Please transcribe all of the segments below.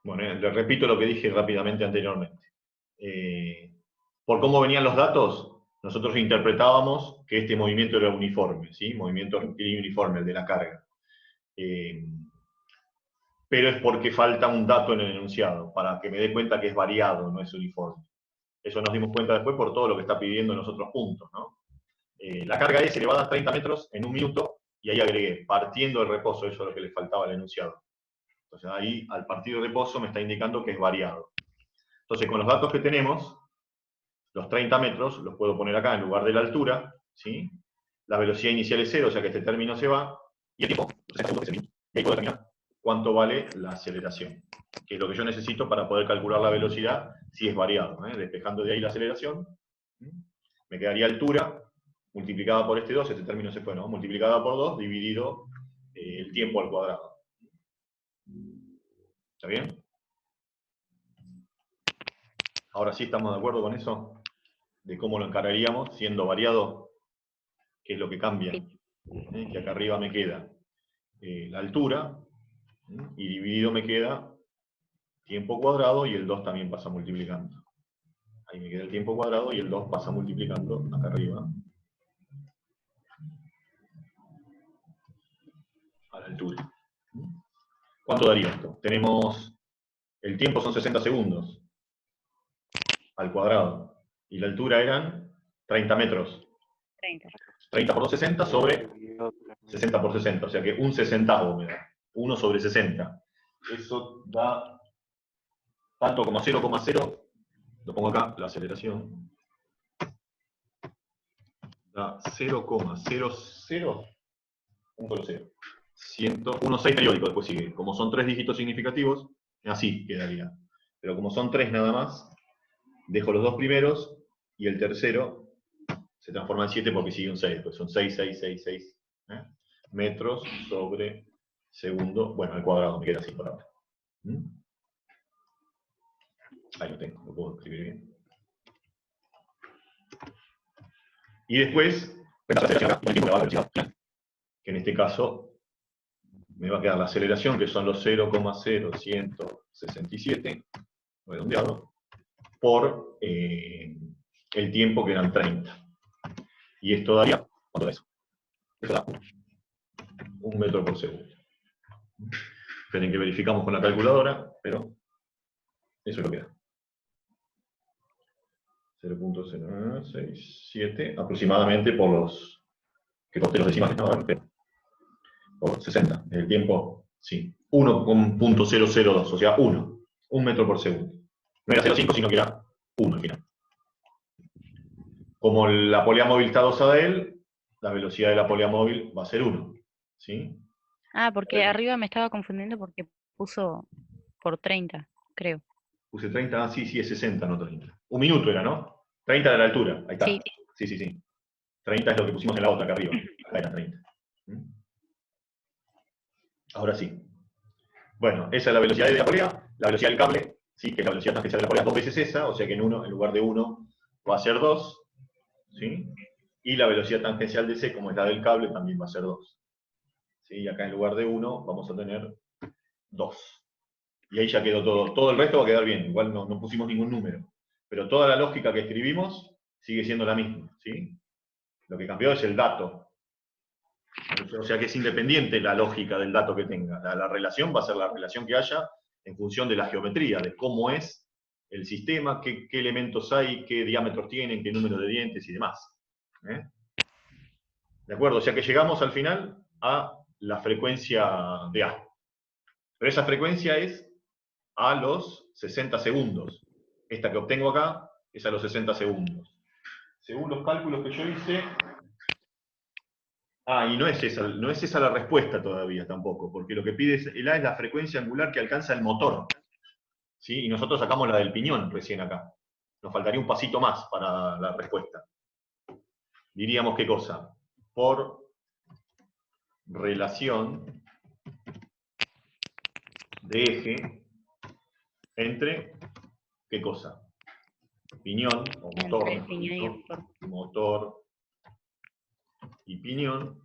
Bueno, le repito lo que dije rápidamente anteriormente. Por cómo venían los datos, nosotros interpretábamos que este movimiento era uniforme, ¿sí? Movimiento rectilíneo uniforme, el de la carga. Pero es porque falta un dato en el enunciado, para que me dé cuenta que es variado, no es uniforme. Eso nos dimos cuenta después por todo lo que está pidiendo en los otros puntos, ¿no? La carga es elevada a 30 metros en un minuto, y ahí agregué, partiendo del reposo, eso es lo que le faltaba al enunciado. Entonces ahí, al partir del reposo, me está indicando que es variado. Entonces, con los datos que tenemos, los 30 metros los puedo poner acá en lugar de la altura, ¿sí? La velocidad inicial es 0, o sea que este término se va, y el tiempo, y ahí puedo determinar cuánto vale la aceleración, que es lo que yo necesito para poder calcular la velocidad si es variado. Despejando de ahí la aceleración, me quedaría altura multiplicada por este 2, este término se fue, ¿no? Multiplicada por 2, dividido el tiempo al cuadrado. ¿Está bien? Ahora sí estamos de acuerdo con eso, de cómo lo encararíamos siendo variado, que es lo que cambia. Sí. Que acá arriba me queda la altura, y dividido me queda tiempo cuadrado, y el 2 también pasa multiplicando. Ahí me queda el tiempo cuadrado y el 2 pasa multiplicando acá arriba a la altura. ¿Cuánto daría esto? Tenemos, el tiempo son 60 segundos al cuadrado, y la altura eran 30 metros. 30. 30 por 60 sobre 60 por 60, o sea que un sesentavo me da. 1 sobre 60. Eso da tanto como 0,0, lo pongo acá, la aceleración, da 0,00, 106 periódico después sigue. Como son 3 dígitos significativos, así quedaría. Pero como son 3 nada más, dejo los 2 primeros, y el tercero se transforma en 7 porque sigue un 6, pues son 6, 6, 6, 6 metros sobre segundo, bueno, al cuadrado, me queda así por ahora. Ahí lo tengo, lo puedo escribir bien. Y después, que en este caso me va a quedar la aceleración, que son los 0,0167, redondeado, por el tiempo, que eran 30. Y esto daría, ¿cuánto da eso? Eso da 1 metro por segundo. Esperen que verificamos con la calculadora, pero eso es lo que da. 0,067 aproximadamente por los que corté los decimales, ¿no? Por 60. El tiempo, sí. 1,002, o sea, 1. 1 metro por segundo. No era 0,5, sino que era 1 al final. Como la polea móvil está adosada a él, la velocidad de la polea móvil va a ser 1. ¿Sí? Ah, porque arriba me estaba confundiendo porque puso por 30, creo. Puse 30, sí, sí, es 60, no 30. Un minuto era, ¿no? 30 de la altura, ahí está. Sí. Sí, sí, sí. 30 es lo que pusimos en la otra, acá arriba. Acá era 30. Ahora sí. Bueno, esa es la velocidad de la polea, la velocidad del cable, ¿sí? Que es la velocidad tangencial de la polea, 2 veces esa, o sea que en lugar de 1 va a ser 2, ¿sí? Y la velocidad tangencial de C, como es la del cable, también va a ser 2. ¿Sí? Y acá en lugar de 1 vamos a tener 2. Y ahí ya quedó todo. Todo el resto va a quedar bien, igual no pusimos ningún número. Pero toda la lógica que escribimos sigue siendo la misma, ¿sí? Lo que cambió es el dato. O sea que es independiente la lógica del dato que tenga. La relación va a ser la relación que haya en función de la geometría, de cómo es el sistema, qué elementos hay, qué diámetros tienen, qué número de dientes y demás. ¿De acuerdo? O sea que llegamos al final a la frecuencia de A. Pero esa frecuencia es a los 60 segundos. Esta que obtengo acá es a los 60 segundos. Según los cálculos que yo hice... y no es esa la respuesta todavía tampoco, porque lo que pide el A es la frecuencia angular que alcanza el motor. ¿Sí? Y nosotros sacamos la del piñón recién acá. Nos faltaría un pasito más para la respuesta. Diríamos qué cosa. Por relación de eje entre qué cosa. Piñón o motor, Entre el piñón y el ¿no? motor. Motor y piñón.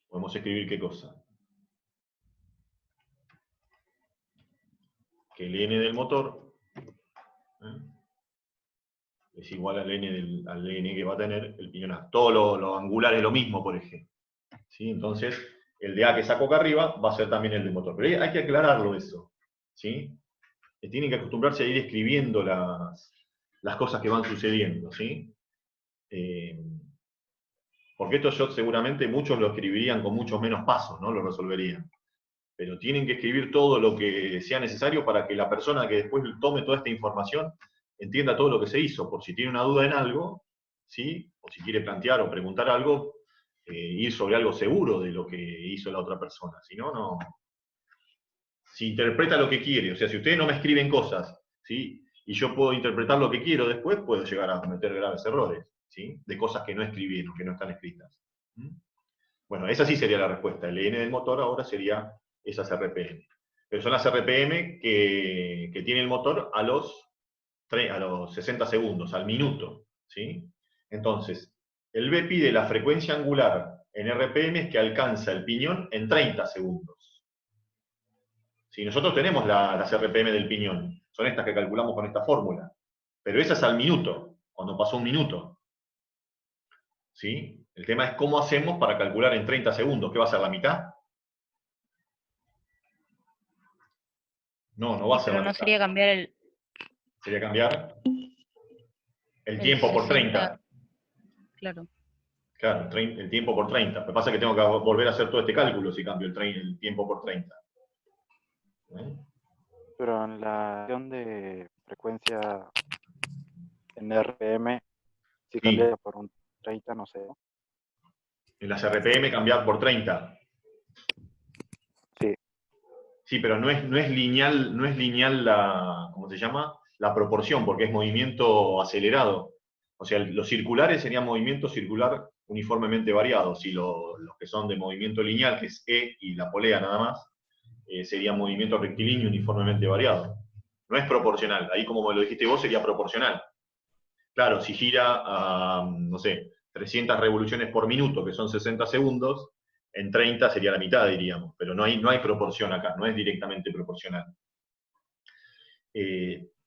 Podemos escribir qué cosa. que el n del motor es igual al n que va a tener el piñón A. Todo lo angular es lo mismo por eje. ¿Sí? Entonces, el de A que saco acá arriba va a ser también el del motor. Pero hay que aclararlo eso. ¿Sí? Tienen que acostumbrarse a ir escribiendo las cosas que van sucediendo. ¿Sí? Porque esto yo seguramente muchos lo escribirían con muchos menos pasos, ¿no? Lo resolverían. Pero tienen que escribir todo lo que sea necesario para que la persona que después tome toda esta información entienda todo lo que se hizo, por si tiene una duda en algo, ¿sí? O si quiere plantear o preguntar algo, ir sobre algo seguro de lo que hizo la otra persona. Si no, no. Si interpreta lo que quiere, o sea, si ustedes no me escriben cosas, ¿sí? Y yo puedo interpretar lo que quiero después, puedo llegar a cometer graves errores, ¿sí? De cosas que no escribieron, que no están escritas. ¿Mm? Bueno, esa sí sería la respuesta. El N del motor ahora sería esas RPM. Pero son las RPM que tiene el motor a los 60 segundos, al minuto. ¿Sí? Entonces, el B pide la frecuencia angular en RPM que alcanza el piñón en 30 segundos. Si nosotros tenemos las RPM del piñón, son estas que calculamos con esta fórmula, pero esa es al minuto, cuando pasó un minuto. ¿Sí? El tema es cómo hacemos para calcular en 30 segundos. ¿Qué va a ser, la mitad? No, no va a ser Pero la no mitad. sería cambiar Sería cambiar el el tiempo por 60, 30. claro. Claro, el tiempo por 30. Lo que pasa es que tengo que volver a hacer todo este cálculo si cambio el tiempo por 30. ¿Eh? Pero en la acción de frecuencia en RPM, si Sí, cambia por un 30, no sé. en las RPM cambiar por 30. Sí, Sí, pero no es lineal la, ¿cómo se llama? La proporción, porque es movimiento acelerado. O sea, los circulares serían movimiento circular uniformemente variados, y los que son de movimiento lineal, que es E y la polea nada más, sería movimiento rectilíneo uniformemente variado. No es proporcional. Ahí, como me lo dijiste vos, sería proporcional. Claro, si gira a, no sé, 300 revoluciones por minuto, que son 60 segundos, en 30 sería la mitad, diríamos, pero no hay proporción acá, no es directamente proporcional.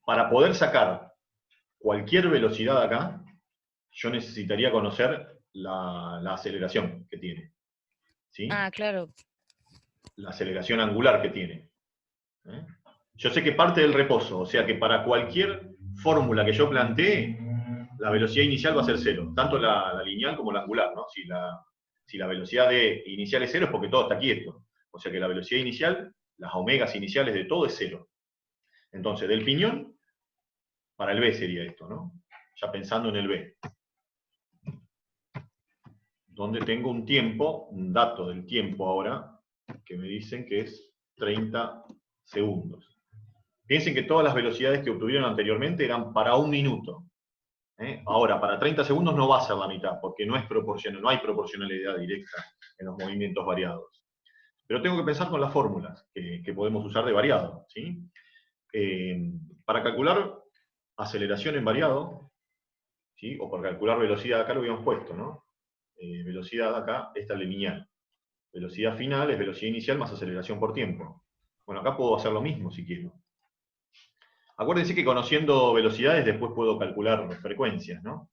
Para poder sacar cualquier velocidad acá, yo necesitaría conocer la aceleración que tiene. ¿Sí? Ah, claro. La aceleración angular que tiene. Yo sé que parte del reposo, o sea que para cualquier fórmula que yo plantee, la velocidad inicial va a ser cero, tanto la lineal como la angular, ¿no? Si la velocidad de inicial es cero es porque todo está quieto. O sea que la velocidad inicial, las omegas iniciales de todo es cero. Entonces, del piñón, para el B sería esto, ¿no? Ya pensando en el B. Donde tengo un tiempo, un dato del tiempo ahora, que me dicen que es 30 segundos. Piensen que todas las velocidades que obtuvieron anteriormente eran para un minuto. Ahora, para 30 segundos no va a ser la mitad, porque no es proporcional, no hay proporcionalidad directa en los movimientos variados. Pero tengo que pensar con las fórmulas que podemos usar de variado. ¿Sí? Para calcular aceleración en variado, ¿sí? O para calcular velocidad, acá lo habíamos puesto, ¿no? Velocidad acá, esta es lineal. Velocidad final es velocidad inicial más aceleración por tiempo. Bueno, acá puedo hacer lo mismo si quiero. Acuérdense que conociendo velocidades después puedo calcular frecuencias, ¿no?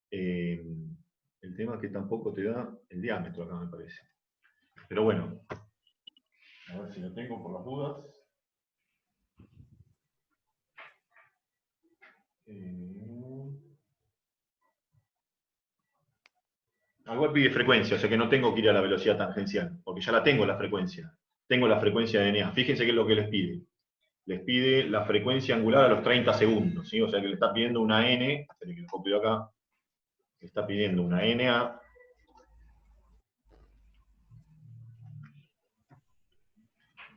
El tema es que tampoco te da el diámetro acá, me parece. Pero bueno, a ver si lo tengo por las dudas. Igual pide frecuencia, o sea que no tengo que ir a la velocidad tangencial, porque ya la tengo la frecuencia. Tengo la frecuencia de NA. Fíjense qué es lo que les pide. Les pide la frecuencia angular a los 30 segundos, ¿sí? O sea que le está pidiendo una N, que lo copio acá, le está pidiendo una NA,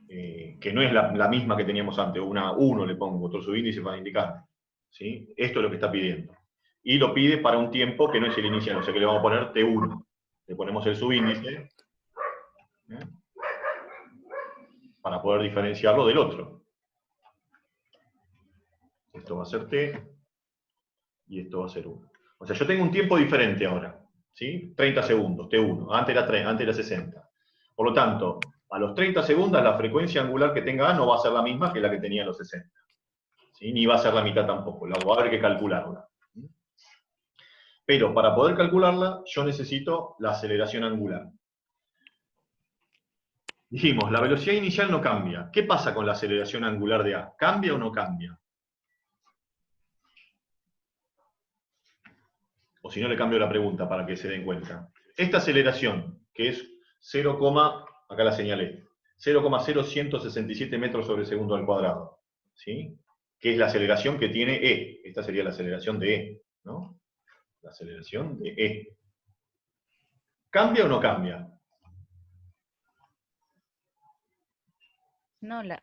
que no es la misma que teníamos antes, una 1 le pongo, otro subíndice para indicar. ¿Sí? Esto es lo que está pidiendo. Y lo pide para un tiempo que no es el inicial, o sea que le vamos a poner T1. Le ponemos el subíndice para poder diferenciarlo del otro. Esto va a ser T y esto va a ser 1. O sea, yo tengo un tiempo diferente ahora. ¿Sí? 30 segundos, T1. Antes era 60. Por lo tanto, A los 30 segundos la frecuencia angular que tenga A no va a ser la misma que la que tenía a los 60. ¿Sí? Ni va a ser la mitad tampoco, va a haber que calcularla. Pero para poder calcularla, yo necesito la aceleración angular. Dijimos, la velocidad inicial no cambia. ¿Qué pasa con la aceleración angular de A? ¿Cambia o no cambia? O si no, le cambio la pregunta para que se den cuenta. Esta aceleración, que es 0, acá la señalé, 0,0167 metros sobre segundo al cuadrado, ¿sí? Que es la aceleración que tiene E. Esta sería la aceleración de E, ¿no? La aceleración de E. ¿Cambia o no cambia? No, la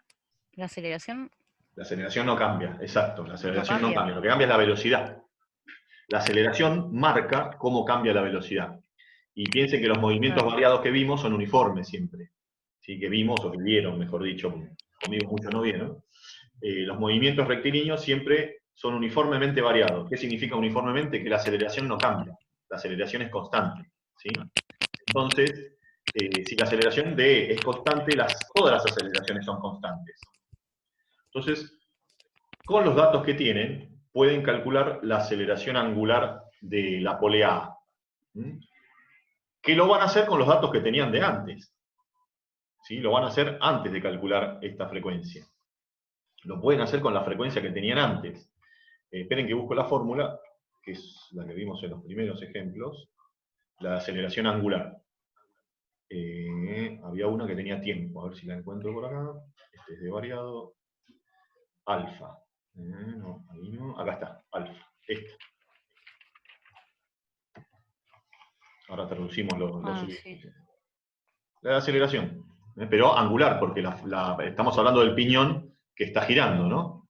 aceleración La aceleración no cambia, exacto. La aceleración no cambia. cambia. Lo que cambia es la velocidad. La aceleración marca cómo cambia la velocidad. Y piensen que los movimientos Claro. variados que vimos son uniformes siempre. ¿Sí? Que vimos, o que vieron, mejor dicho, conmigo muchos no vieron. Los movimientos rectilíneos siempre son uniformemente variados. ¿Qué significa uniformemente? Que la aceleración no cambia. La aceleración es constante. ¿Sí? Entonces, si la aceleración de E es constante, todas las aceleraciones son constantes. Entonces, con los datos que tienen, pueden calcular la aceleración angular de la polea A. ¿Qué lo van a hacer con los datos que tenían de antes? ¿Sí? Lo van a hacer antes de calcular esta frecuencia. Lo pueden hacer con la frecuencia que tenían antes. Esperen que busco la fórmula, que es la que vimos en los primeros ejemplos, la aceleración angular. Había una que tenía tiempo, a ver si la encuentro por acá. Este es de variado. Alfa. No, ahí no. Acá está, alfa. Esta. Ahora traducimos lo Sí. La aceleración. Pero angular, porque estamos hablando del piñón que está girando, ¿no?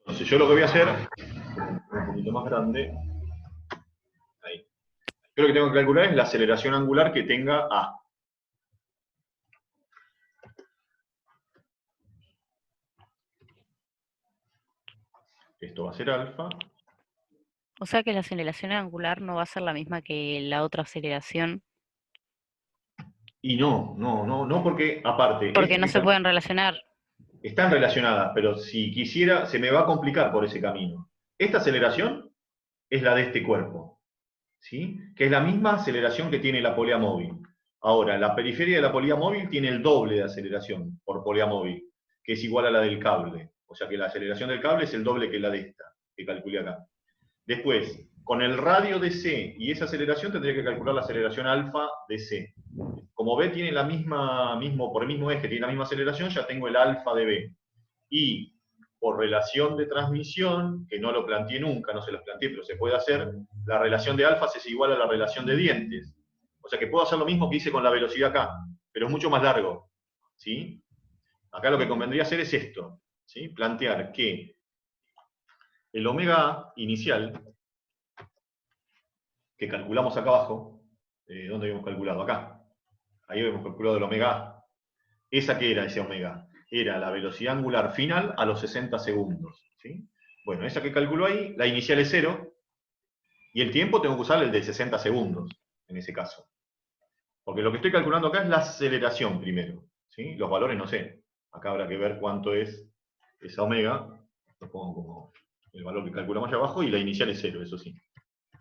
Entonces yo lo que voy a hacer, un poquito más grande, ahí. Yo lo que tengo que calcular es la aceleración angular que tenga A. Esto va a ser alfa. O sea que la aceleración angular no va a ser la misma que la otra aceleración, Y no, porque aparte, porque no se pueden relacionar. están relacionadas, pero si quisiera, se me va a complicar por ese camino. Esta aceleración es la de este cuerpo, ¿sí? Que es la misma aceleración que tiene la polea móvil. Ahora, la periferia de la polea móvil tiene el doble de aceleración por polea móvil, que es igual a la del cable. O sea que la aceleración del cable es el doble que la de esta, que calculé acá. Después, con el radio de C y esa aceleración tendría que calcular la aceleración alfa de C. Como B tiene por el mismo eje, tiene la misma aceleración, ya tengo el alfa de B. Y por relación de transmisión, que no lo planteé nunca, no se los planteé, pero se puede hacer, la relación de alfas es igual a la relación de dientes. O sea que puedo hacer lo mismo que hice con la velocidad acá, pero es mucho más largo. ¿Sí? Acá lo que convendría hacer es esto, ¿sí? Plantear que el omega A inicial, que calculamos acá abajo, ¿dónde habíamos calculado? Acá. Ahí habíamos calculado el omega A. ¿Esa qué era ese omega? Era la velocidad angular final a los 60 segundos. ¿Sí? Bueno, esa que calculo ahí, la inicial es 0, y el tiempo tengo que usar el de 60 segundos, en ese caso. Porque lo que estoy calculando acá es la aceleración primero. ¿Sí? Los valores no sé. Acá habrá que ver cuánto es esa omega. Lo pongo como el valor que calculamos allá abajo, y la inicial es 0, eso sí.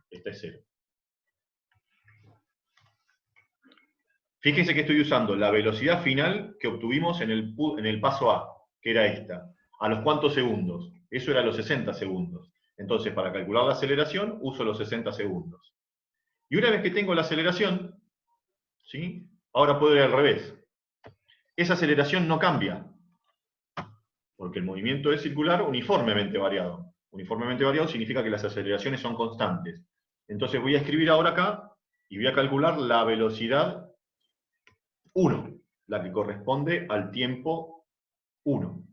Esta es 0. Fíjense que estoy usando la velocidad final que obtuvimos en el paso A, que era esta. ¿A los cuántos segundos? Eso era a los 60 segundos. Entonces, para calcular la aceleración, uso los 60 segundos. Y una vez que tengo la aceleración, ¿sí? Ahora puedo ir al revés. Esa aceleración no cambia, porque el movimiento es circular uniformemente variado. Uniformemente variado significa que las aceleraciones son constantes. Entonces voy a escribir ahora acá, y voy a calcular la velocidad 1, la que corresponde al tiempo 1,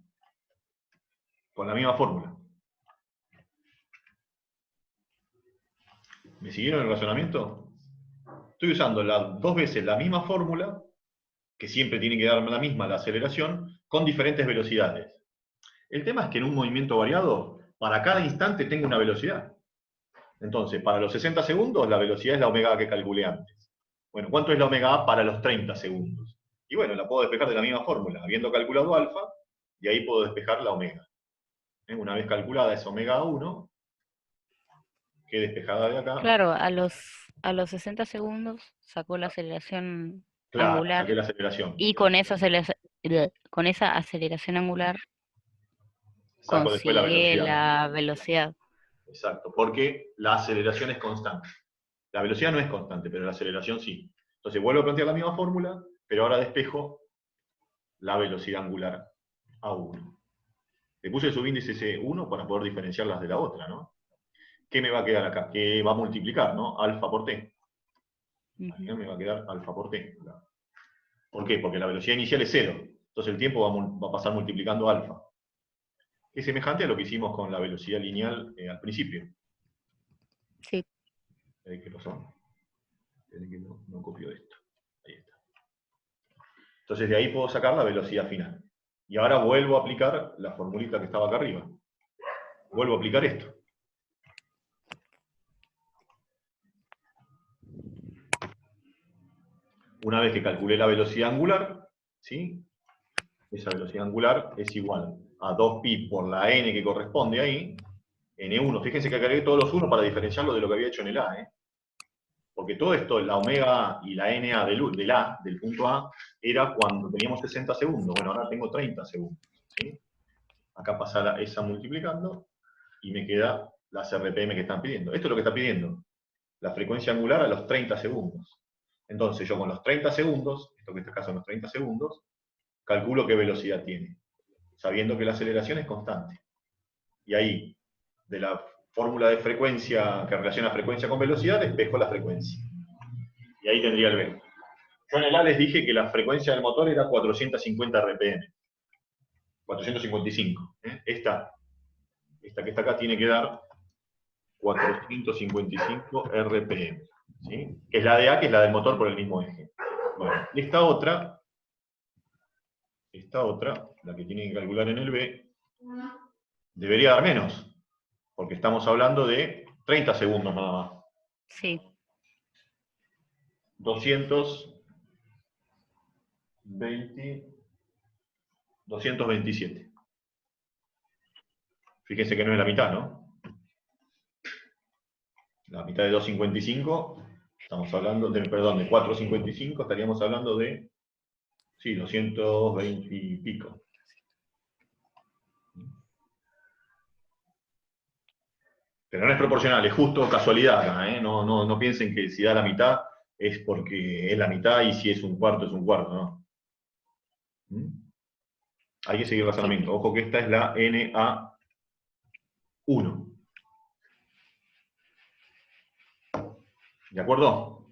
con la misma fórmula. ¿Me siguieron el razonamiento? Estoy usando dos veces la misma fórmula, que siempre tiene que darme la misma, la aceleración, con diferentes velocidades. El tema es que en un movimiento variado, para cada instante tengo una velocidad. Entonces, para los 60 segundos, la velocidad es la omega A que calculé antes. Bueno, ¿cuánto es la omega A para los 30 segundos? Y bueno, la puedo despejar de la misma fórmula, habiendo calculado alfa, y ahí puedo despejar la omega. Una vez calculada esa omega 1, que despejada de acá. Claro, a los 60 segundos sacó la aceleración Claro, angular saqué la aceleración. y con esa aceleración angular Saco después la consigue velocidad. la velocidad. Exacto, porque la aceleración es constante. La velocidad no es constante, pero la aceleración sí. Entonces vuelvo a plantear la misma fórmula, pero ahora despejo la velocidad angular A1. Le puse el subíndice C1 para poder diferenciarlas de la otra, ¿no? ¿Qué me va a quedar acá? Que va a multiplicar, ¿no? Alfa por T. Al final me va a quedar alfa por T. ¿Por qué? Porque la velocidad inicial es 0. Entonces el tiempo va a pasar multiplicando alfa. Es semejante a lo que hicimos con la velocidad lineal al principio. Sí. ¿Qué pasó? Esperen que no copio esto. Ahí está. Entonces de ahí puedo sacar la velocidad final. Y ahora vuelvo a aplicar la formulita que estaba acá arriba. Vuelvo a aplicar esto. Una vez que calculé la velocidad angular, ¿sí? Esa velocidad angular es igual a 2pi por la n que corresponde ahí, n1. Fíjense que agregué todos los 1 para diferenciarlo de lo que había hecho en el A, porque todo esto, la omega A y la na del punto A, era cuando teníamos 60 segundos. Bueno, ahora tengo 30 segundos. ¿Sí? Acá pasa esa multiplicando y me queda las RPM que están pidiendo. Esto es lo que está pidiendo, la frecuencia angular a los 30 segundos. Entonces yo con los 30 segundos, esto que en este caso son los 30 segundos, calculo qué velocidad tiene, sabiendo que la aceleración es constante. Y ahí, de la fórmula de frecuencia que relaciona frecuencia con velocidad, despejo la frecuencia. Y ahí tendría el B. Yo en el A les dije que la frecuencia del motor era 450 RPM. 455. Esta que está acá tiene que dar 455 RPM. ¿Sí? Que es la de A, que es la del motor por el mismo eje. Bueno, esta otra, la que tienen que calcular en el B, debería dar menos, porque estamos hablando de 30 segundos nada más. Sí. 227. Fíjense que no es la mitad, ¿no? La mitad de 255, estamos hablando de, perdón, de 455, estaríamos hablando de, sí, 220 y pico. Pero no es proporcional, es justo casualidad acá, ¿eh? No piensen que si da la mitad es porque es la mitad y si es un cuarto es un cuarto, ¿no? Hay que seguir el razonamiento. Ojo que esta es la NA1. ¿De acuerdo?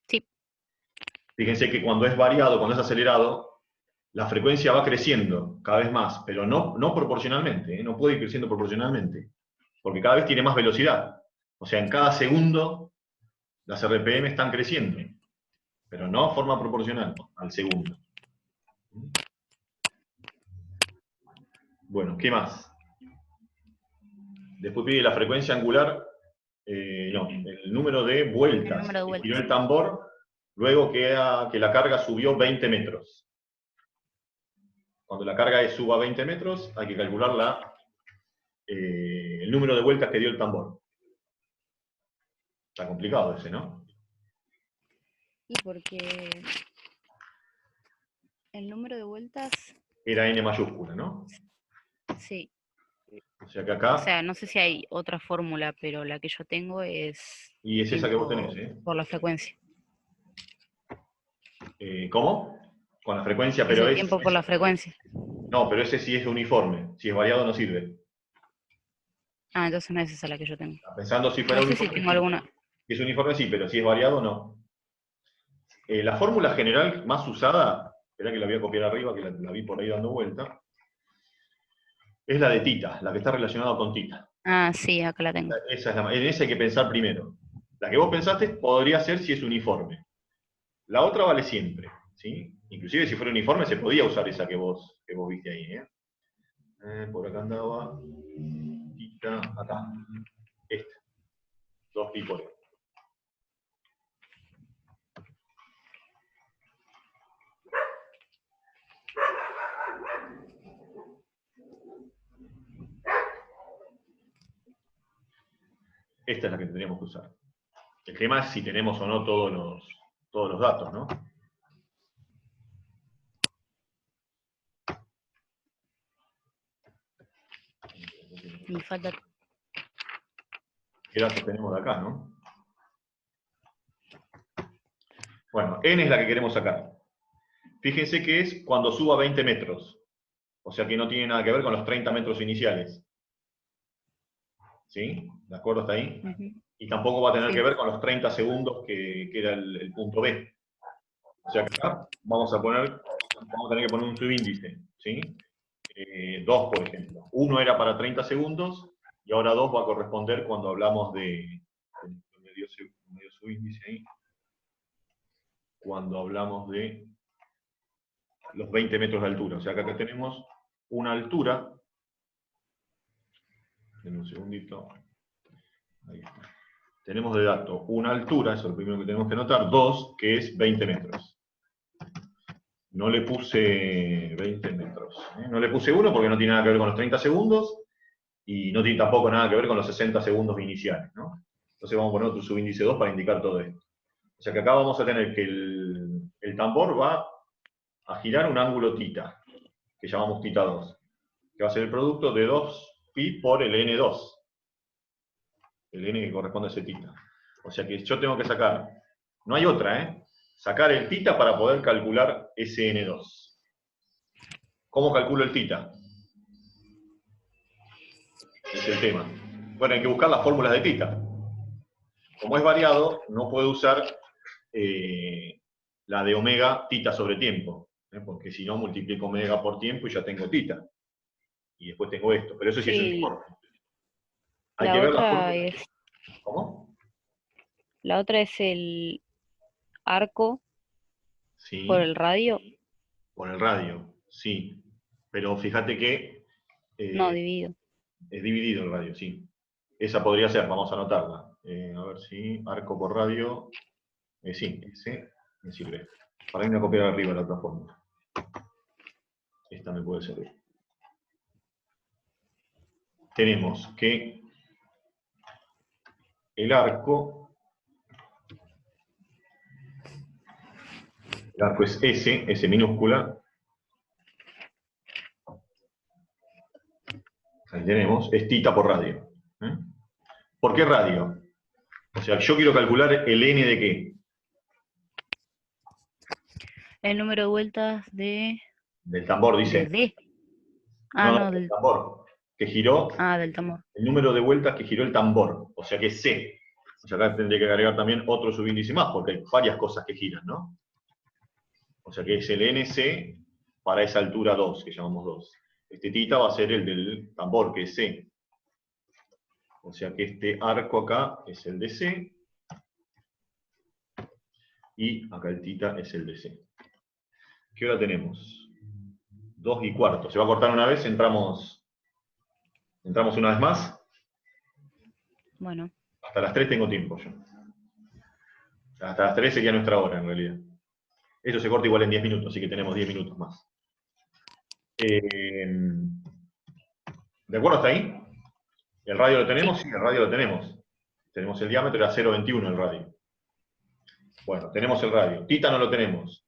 Sí. Fíjense que cuando es variado, cuando es acelerado, la frecuencia va creciendo cada vez más, pero no proporcionalmente, no puede ir creciendo proporcionalmente, porque cada vez tiene más velocidad. O sea, en cada segundo las RPM están creciendo, pero no de forma proporcional al segundo. Bueno, ¿qué más? Después pide la frecuencia angular, el número de vueltas que giró el tambor, luego que la carga subió 20 metros. Cuando la carga suba 20 metros, hay que calcular el número de vueltas que dio el tambor. Está complicado ese, ¿no? Y porque el número de vueltas... Era N mayúscula, ¿no? Sí. O sea que acá... O sea, no sé si hay otra fórmula, pero la que yo tengo es... Y es esa que vos tenés, ¿eh? Por la frecuencia. ¿Cómo? Con la frecuencia, pero es... el tiempo por la frecuencia. No, pero ese sí es uniforme. Si es variado no sirve. Ah, entonces no es esa la que yo tengo. Pensando si fuera no sé uniforme, si tengo alguna. Si es uniforme sí, pero si es variado no. La fórmula general más usada, espera que la voy a copiar arriba, que la vi por ahí dando vuelta, es la de tita, la que está relacionada con tita. Ah, sí, acá la tengo. En esa hay que pensar primero. La que vos pensaste podría ser si es uniforme. La otra vale siempre, ¿sí? Inclusive si fuera uniforme se podía usar esa que vos viste ahí, ¿eh? Por acá andaba tita, acá. Esta. 2pi por E. Esta es la que tendríamos que usar. El tema es si tenemos o no todos los datos, ¿no? Y falta. ¿Qué datos tenemos de acá, no? Bueno, n es la que queremos sacar. Fíjense que es cuando suba 20 metros. O sea que no tiene nada que ver con los 30 metros iniciales. ¿Sí? ¿De acuerdo hasta ahí? Y tampoco va a tener Sí. que ver con los 30 segundos que era el punto B. O sea que acá vamos a tener que poner un subíndice. ¿Sí? 2, por ejemplo. 1 era para 30 segundos, y ahora 2 va a corresponder cuando hablamos de... medio subíndice ahí. Cuando hablamos de los 20 metros de altura. O sea que acá tenemos una altura. En un segundito. Ahí está. Tenemos de dato una altura, eso es lo primero que tenemos que notar, 2, que es 20 metros. No le puse 20 metros. No le puse 1 porque no tiene nada que ver con los 30 segundos, y no tiene tampoco nada que ver con los 60 segundos iniciales, ¿no? Entonces vamos a poner otro subíndice 2 para indicar todo esto. O sea que acá vamos a tener que el tambor va a girar un ángulo θ, que llamamos θ2, que va a ser el producto de 2pi por el n2. El n que corresponde a ese θ. O sea que yo tengo que sacar, no hay otra, sacar el θ para poder calcular ese n2. ¿Cómo calculo el θ? Es el tema. Bueno, hay que buscar las fórmulas de θ. Como es variado, no puedo usar la de omega θ sobre tiempo, porque si no multiplico omega por tiempo y ya tengo θ. Y después tengo esto, pero eso sí es uniforme. Hay que ver las fórmulas. ¿Cómo? La otra es el arco Sí. por el radio. Por el radio, sí. Pero fíjate que... No, dividido. Es dividido el radio, sí. Esa podría ser, vamos a anotarla. A ver si arco por radio. Sí, ese me sirve. Para irme a copiar arriba la otra fórmula. Esta me puede servir. Tenemos que el arco es S minúscula. Ahí tenemos, es θ por radio. ¿Por qué radio? O sea, yo quiero calcular el n de qué. El número de vueltas del tambor, dice. D. Del tambor. Que giró. Del tambor. El número de vueltas que giró el tambor. O sea que es C. O sea, acá tendría que agregar también otro subíndice más, porque hay varias cosas que giran, ¿no? O sea que es el NC para esa altura 2, que llamamos 2. Este θ va a ser el del tambor, que es C. O sea que este arco acá es el de C. Y acá el θ es el de C. ¿Qué hora tenemos? 2:15. ¿Se va a cortar una vez? ¿Entramos una vez más? Bueno. Hasta las 3 tengo tiempo yo. Hasta las 3 sería nuestra hora, en realidad. Esto se corta igual en 10 minutos, así que tenemos 10 minutos más. ¿De acuerdo hasta ahí? ¿El radio lo tenemos? Sí, el radio lo tenemos. Tenemos el diámetro, era 0,21 el radio. Bueno, tenemos el radio. θ no lo tenemos,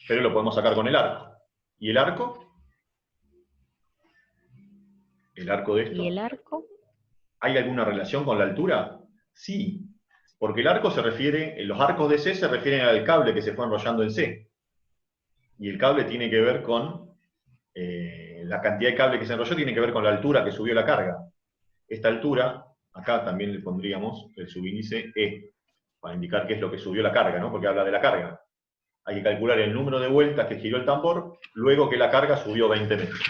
pero lo podemos sacar con el arco. ¿Y el arco? ¿El arco de esto? ¿Y el arco? ¿Hay alguna relación con la altura? Sí, porque el arco se refiere, los arcos de C se refieren al cable que se fue enrollando en C. Y el cable tiene que ver con, la cantidad de cable que se enrolló tiene que ver con la altura que subió la carga. Esta altura, acá también le pondríamos el subíndice E, para indicar qué es lo que subió la carga, ¿no? Porque habla de la carga. Hay que calcular el número de vueltas que giró el tambor, luego que la carga subió 20 metros.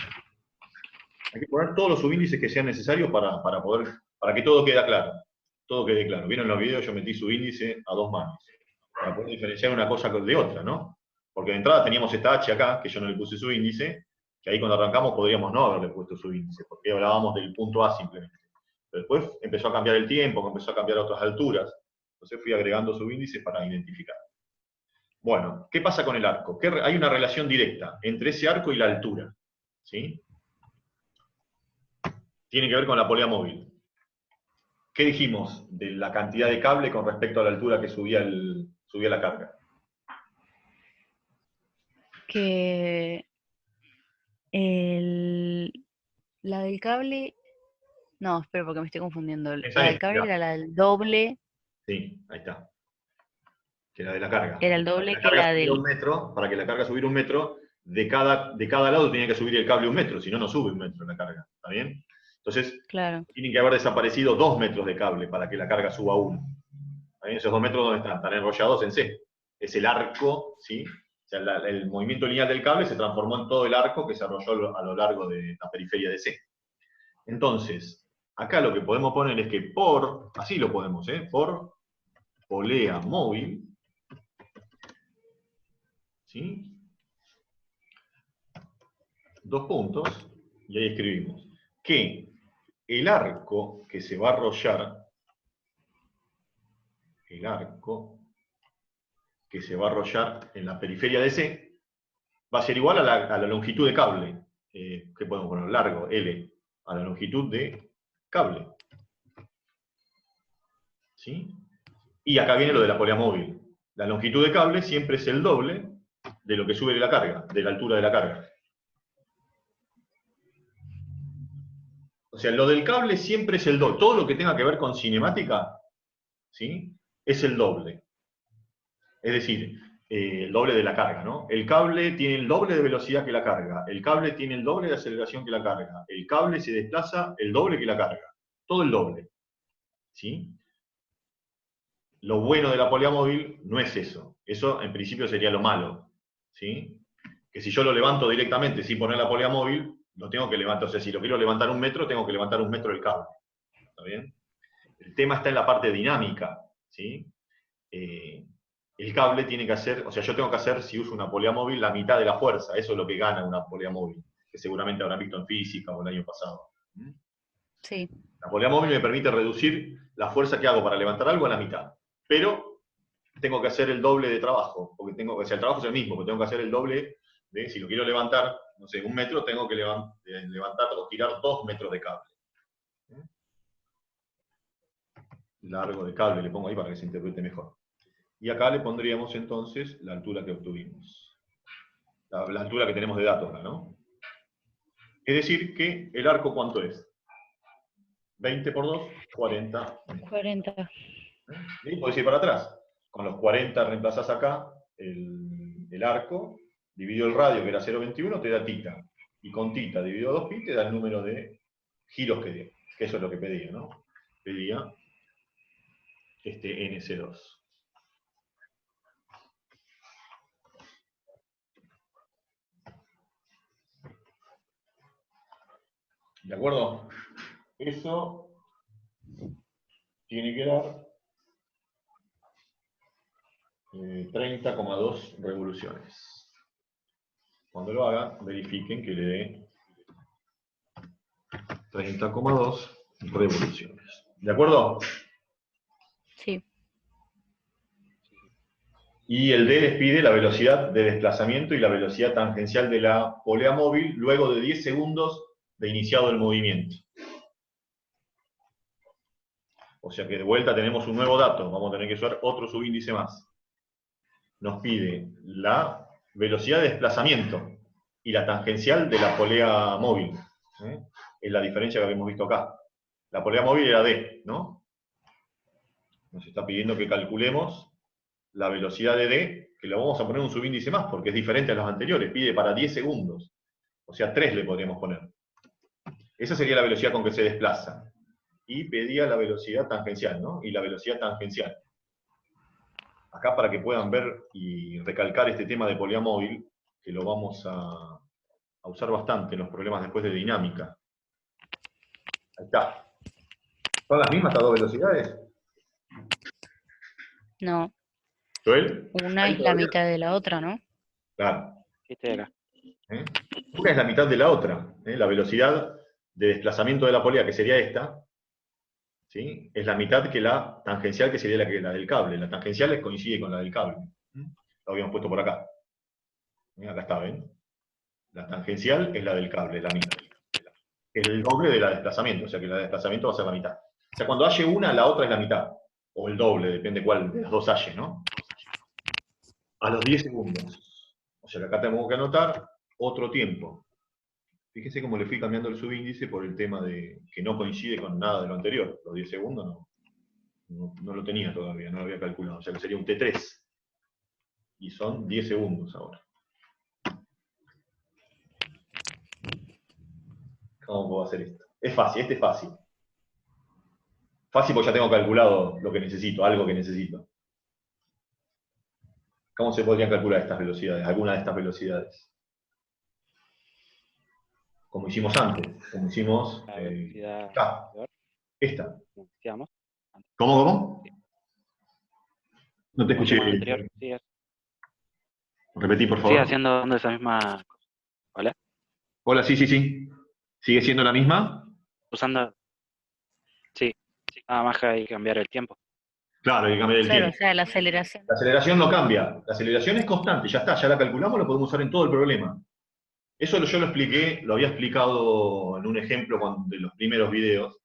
Hay que poner todos los subíndices que sean necesarios para que todo quede claro. Todo quede claro. Vieron en los videos, yo metí subíndice a 2 manos. Para poder diferenciar una cosa de otra, ¿no? Porque de entrada teníamos esta H acá, que yo no le puse subíndice, que ahí cuando arrancamos podríamos no haberle puesto subíndice, porque hablábamos del punto A simplemente. Pero después empezó a cambiar el tiempo, empezó a cambiar a otras alturas. Entonces fui agregando subíndices para identificar. Bueno, ¿qué pasa con el arco? Hay una relación directa entre ese arco y la altura. ¿Sí? Tiene que ver con la polea móvil. ¿Qué dijimos de la cantidad de cable con respecto a la altura que subía la carga? Que la del cable, no, espera porque me estoy confundiendo. Esa La del es, cable mirá. era la del doble, Sí, ahí está. Que la de la carga. era el Para que doble la que carga la subiera del, un metro, para que la carga subiera un metro, de cada lado tenía que subir el cable un metro, si no, no sube un metro la carga. ¿Está bien? Entonces, claro, tienen que haber desaparecido 2 metros de cable para que la carga suba 1. ¿Está bien? Esos 2 metros, ¿dónde están? Están enrollados en C. Es el arco, ¿sí? O sea, el movimiento lineal del cable se transformó en todo el arco que se arrolló a lo largo de la periferia de C. Entonces, acá lo que podemos poner es que así lo podemos, por polea móvil, ¿sí? 2 puntos, y ahí escribimos que el arco que se va a arrollar, en la periferia de C, va a ser igual a la longitud de cable. ¿Qué podemos poner? Largo, L, a la longitud de cable. ¿Sí? Y acá viene lo de la polea móvil. La longitud de cable siempre es el doble de lo que sube la carga, de la altura de la carga. O sea, lo del cable siempre es el doble. Todo lo que tenga que ver con cinemática, ¿sí? Es el doble. Es decir, el doble de la carga, ¿no? El cable tiene el doble de velocidad que la carga. El cable tiene el doble de aceleración que la carga. El cable se desplaza el doble que la carga. Todo el doble. ¿Sí? Lo bueno de la polea móvil no es eso. Eso, en principio, sería lo malo. ¿Sí? Que si yo lo levanto directamente sin poner la polea móvil, lo tengo que levantar. O sea, si lo quiero levantar 1 metro, tengo que levantar 1 metro el cable. ¿Está bien? El tema está en la parte dinámica. ¿Sí? El cable tiene que hacer, o sea, yo tengo que hacer, si uso una polea móvil, la mitad de la fuerza. Eso es lo que gana una polea móvil, que seguramente habrán visto en física o el año pasado. sí, La polea móvil me permite reducir la fuerza que hago para levantar algo a la mitad. Pero tengo que hacer el doble de trabajo, porque o sea, el trabajo es el mismo, pero tengo que hacer el doble de, si lo quiero levantar, no sé, 1 metro, tengo que levantar o tirar 2 metros de cable. Largo de cable le pongo ahí para que se interprete mejor. Y acá le pondríamos entonces la altura que obtuvimos. La altura que tenemos de datos, ¿no? Es decir, que el arco, ¿cuánto es? 20 por 2, 40. 40. Y podés ir para atrás. Con los 40 reemplazás acá el arco, dividido el radio, que era 0,21, te da tita. Y con tita dividido 2pi te da el número de giros que dio. Que eso es lo que pedía, ¿no? Pedía este NC2. ¿De acuerdo? Eso tiene que dar 30,2 revoluciones. Cuando lo haga, verifiquen que le dé 30,2 revoluciones. ¿De acuerdo? Sí, Y el D les pide la velocidad de desplazamiento y la velocidad tangencial de la polea móvil luego de 10 segundos de iniciado el movimiento. O sea que de vuelta tenemos un nuevo dato, vamos a tener que usar otro subíndice más. Nos pide la velocidad de desplazamiento y la tangencial de la polea móvil. Es la diferencia que habíamos visto acá. La polea móvil era D, ¿no? Nos está pidiendo que calculemos la velocidad de D, que le vamos a poner un subíndice más, porque es diferente a los anteriores, pide para 10 segundos. O sea, 3 le podríamos poner. Esa sería la velocidad con que se desplaza. Y pedía la velocidad tangencial, ¿no? Y la velocidad tangencial. Acá para que puedan ver y recalcar este tema de polea móvil, que lo vamos a usar bastante en los problemas después de dinámica. Ahí está. ¿Son las mismas estas dos velocidades? no, ¿Joel? una ¿Ahí es la todavía? mitad de la otra, ¿no? Claro. Este era. ¿Eh? Una es la mitad de la otra. La velocidad de desplazamiento de la polea, que sería esta, ¿sí? Es la mitad que la tangencial, que sería la del cable. La tangencial coincide con la del cable. Lo habíamos puesto por acá. Acá está, ¿ven? La tangencial es la del cable, la mitad. Es el doble de la de desplazamiento, o sea que la de desplazamiento va a ser la mitad. O sea, cuando halle una, la otra es la mitad. O el doble, depende cuál de las dos halle, ¿no? A los 10 segundos. O sea que acá tenemos que anotar otro tiempo. Fíjese cómo le fui cambiando el subíndice por el tema de que no coincide con nada de lo anterior. Los 10 segundos no lo tenía todavía, no lo había calculado. O sea que sería un T3. Y son 10 segundos ahora. ¿Cómo puedo hacer esto? Es fácil, este es fácil. Fácil porque ya tengo calculado lo que necesito, algo que necesito. ¿Cómo se podrían calcular estas velocidades? Alguna de estas velocidades. Como hicimos antes. Como hicimos La velocidad acá. mayor, Esta. como decíamos. ¿Cómo? No te Como escuché. hicimos en el anterior, Repetí, por sigue favor. haciendo esa misma cosa. ¿Vale? Hola, sí. ¿Sigue siendo la misma? Usando, sí, nada más que hay que cambiar el tiempo. Claro, hay que cambiar el Claro, tiempo. o sea, la aceleración. La aceleración no cambia. La aceleración es constante, ya está, ya la calculamos, lo podemos usar en todo el problema. Eso yo lo expliqué, lo había explicado en un ejemplo de los primeros videos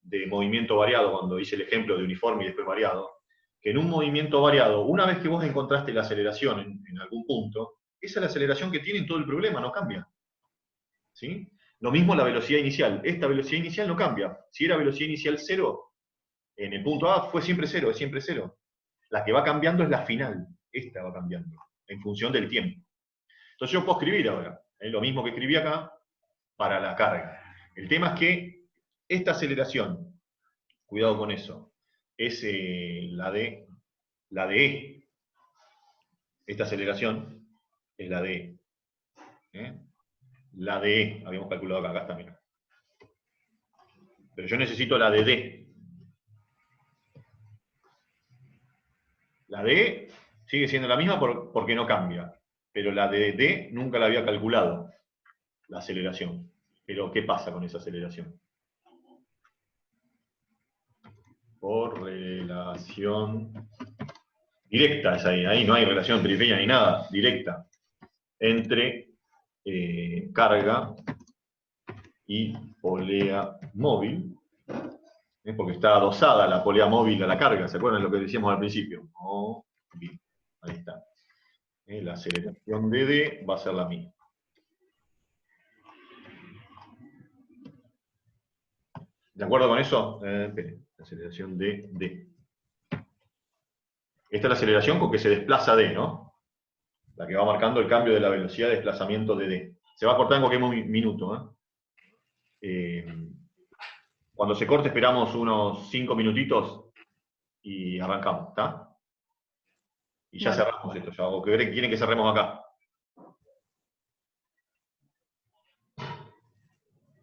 de movimiento variado, cuando hice el ejemplo de uniforme y después variado, que en un movimiento variado, una vez que vos encontraste la aceleración en algún punto, esa es la aceleración que tiene en todo el problema, no cambia. ¿Sí? Lo mismo la velocidad inicial. Esta velocidad inicial no cambia. Si era velocidad inicial 0, en el punto A fue siempre 0, es siempre 0. La que va cambiando es la final. Esta va cambiando, en función del tiempo. Entonces yo puedo escribir ahora, lo mismo que escribí acá, para la carga. El tema es que esta aceleración, cuidado con eso, es la de E. Esta aceleración es la de E. La de E, habíamos calculado acá está, mira. Pero yo necesito la de D. La de E sigue siendo la misma porque no cambia. Pero la de D nunca la había calculado, la aceleración. Pero ¿qué pasa con esa aceleración? Correlación directa es ahí no hay relación periférica ni nada, directa, entre carga y polea móvil, porque está adosada la polea móvil a la carga, ¿se acuerdan lo que decíamos al principio? Móvil, ahí está. La aceleración de D va a ser la misma. ¿De acuerdo con eso? Esperen, la aceleración de D. Esta es la aceleración con que se desplaza D, ¿no? La que va marcando el cambio de la velocidad de desplazamiento de D. Se va a cortar en cualquier minuto. Cuando se corte esperamos unos 5 minutitos y arrancamos, ¿está? Y ya Bueno. cerramos esto, ya, o que quieren que cerremos acá.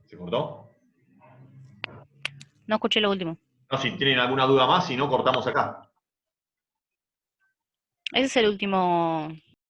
¿Se cortó? No escuché lo último. No, si tienen alguna duda más, si no, cortamos acá. Ese es el último